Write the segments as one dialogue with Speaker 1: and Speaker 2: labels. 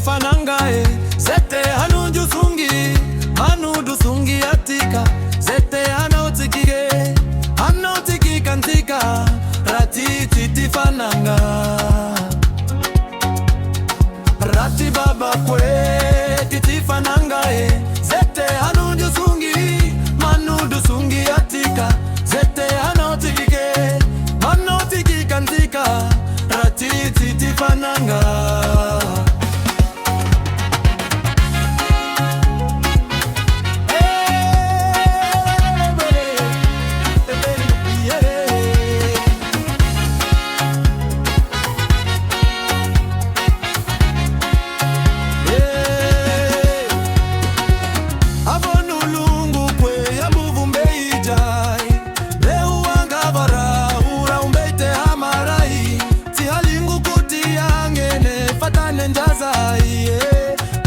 Speaker 1: tifanangae zete hanunju sungi manudu sungi atika zete hanotiki kantika ratiti tifananga rati baba kwe tifanangae zete hanunju sungi manudu sungi atika zete hanotiki kantika ratiti tifananga.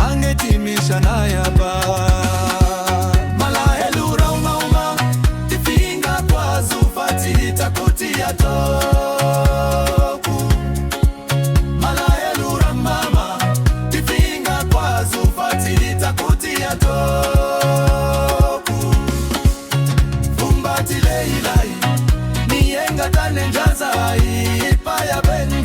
Speaker 1: Angetimisha na yaba malahelu rauma tifinga kwa zufati takuti ya toku malahelu ramama tifinga kwa zufati takuti ya toku fumbati leilai niyenga tane njaza ipa ya ben